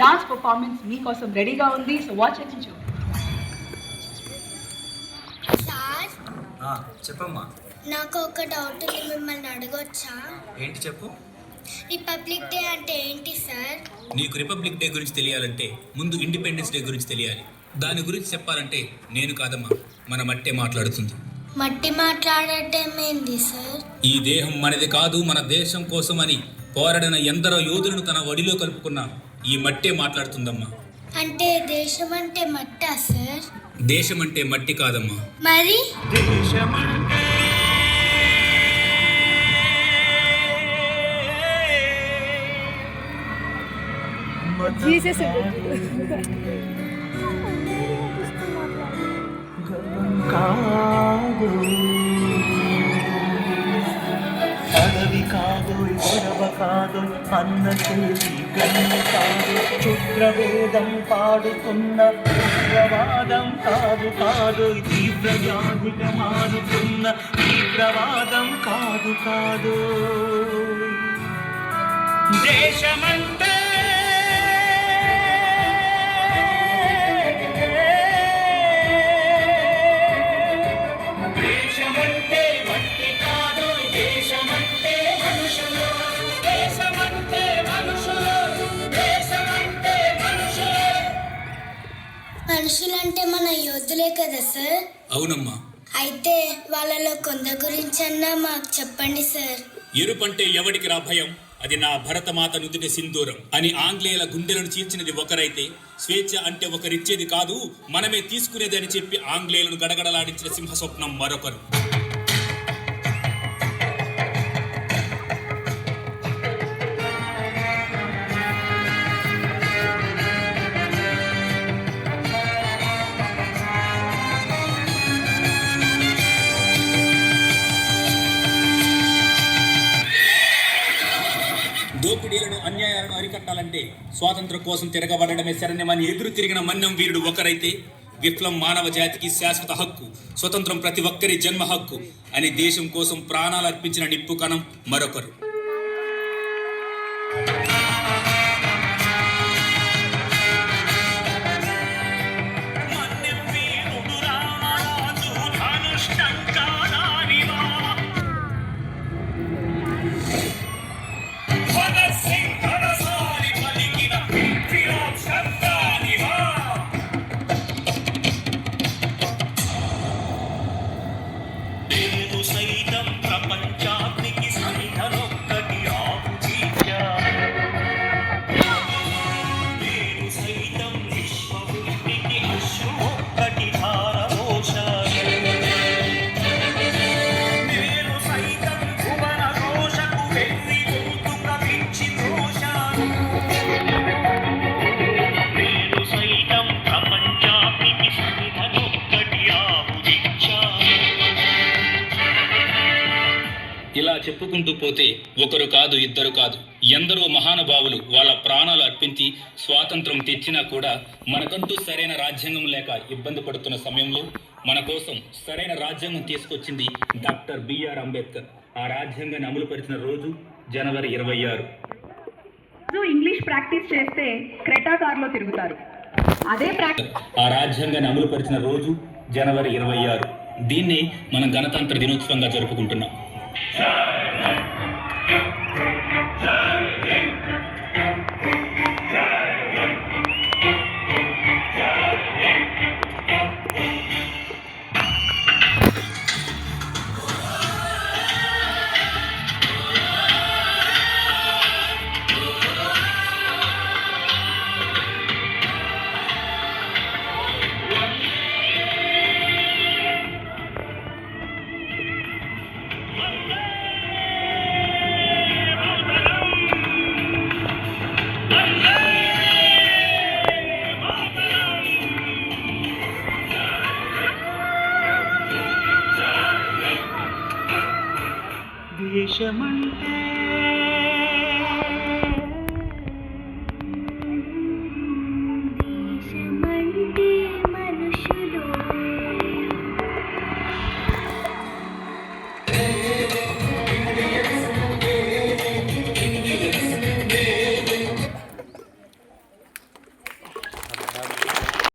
Dance performance మీకోసం రెడీగా ఉంది. So watch and enjoy. Sir చెప్పమ్మా. నాకు ఒక డౌట్ ఉంది, మిమ్మల్ని అడగొచ్చా? ఏంటి చెప్పు. రిపబ్లిక్ డే అంటే ఏంటి సార్? నీకు రిపబ్లిక్ డే గురించి తెలియాలంటే ముందు ఇండిపెండెన్స్ డే గురించి తెలియాలి. దాని గురించి చెప్పాలంటే నేను కాదమ్మా, మన మట్టే మాట్లాడుతుంది. మట్టి మాట్లాడటం ఏంటి సార్? ఈ దేహం మనది కాదు, మన దేశం కోసం అని పోరాడిన ఎందరో యోధులను తన ఒడిలో కలుపుకున్న ఈ మట్టే మాట్లాడుతుందమ్మా. అంటే దేశం అంటే మట్టా సార్? దేశం అంటే మట్టి కాదమ్మా. మరి జీసస్ అడవి కాదు, గొడవ కాదు, అన్న చేసి గన్ను కాదు, క్షుద్రవేదం పాడుతున్న తీవ్రవాదం కాదు కాదు, తీవ్రవ్యాధిగా మారుతున్న తీవ్రవాదం కాదు కాదు. దేశమంటే మనుషులంటే మన యోధులే కదా సార్? అవునమ్మా. అయితే వాళ్ళలో కొందరి గురించి అన్నా మాకు చెప్పండి సార్. ఎరుపంటే ఎవడికి రా భయం, అది నా భరతమాత నుదుటి సింధూరం అని ఆంగ్లేయుల గుండెలను చీల్చినది ఒకరైతే, స్వేచ్ఛ అంటే ఒకరిచ్చేది కాదు మనమే తీసుకునేది అని చెప్పి ఆంగ్లేయులను గడగడలాడించిన సింహస్వప్నం మరొకరు. దోపిడీలను అన్యాయాలను అరికట్టాలంటే స్వాతంత్రం కోసం తిరగబడమే శరణ్యమని ఎదురు తిరిగిన మన్నం వీరుడు ఒకరైతే, విప్లవం మానవ జాతికి శాశ్వత హక్కు, స్వతంత్రం ప్రతి ఒక్కరి జన్మ హక్కు అని దేశం కోసం ప్రాణాలు అర్పించిన నిప్పు కణం మరొకరు. ఇలా చెప్పుకుంటూ పోతే ఒకరు కాదు, ఇద్దరు కాదు, ఎందరో మహానుభావులు వాళ్ళ ప్రాణాలు అర్పించి స్వాతంత్రం తెచ్చినా కూడా మనకంటూ సరైన రాజ్యాంగం లేక ఇబ్బంది పడుతున్న సమయంలో మన కోసం సరైన రాజ్యాంగం తీసుకొచ్చింది డాక్టర్ బిఆర్ అంబేద్కర్. ఆ రాజ్యాంగాన్ని అమలుపరిచిన రోజు జనవరి 26. ఇంగ్లీష్ ప్రాక్టీస్ చేస్తే క్రెటా కార్లో తిరుగుతారు. అదే ఆ రాజ్యాంగాన్ని అమలుపరిచిన రోజు జనవరి 26. దీన్ని మనం గణతంత్ర దినోత్సవంగా జరుపుకుంటున్నాం. దేశమంటే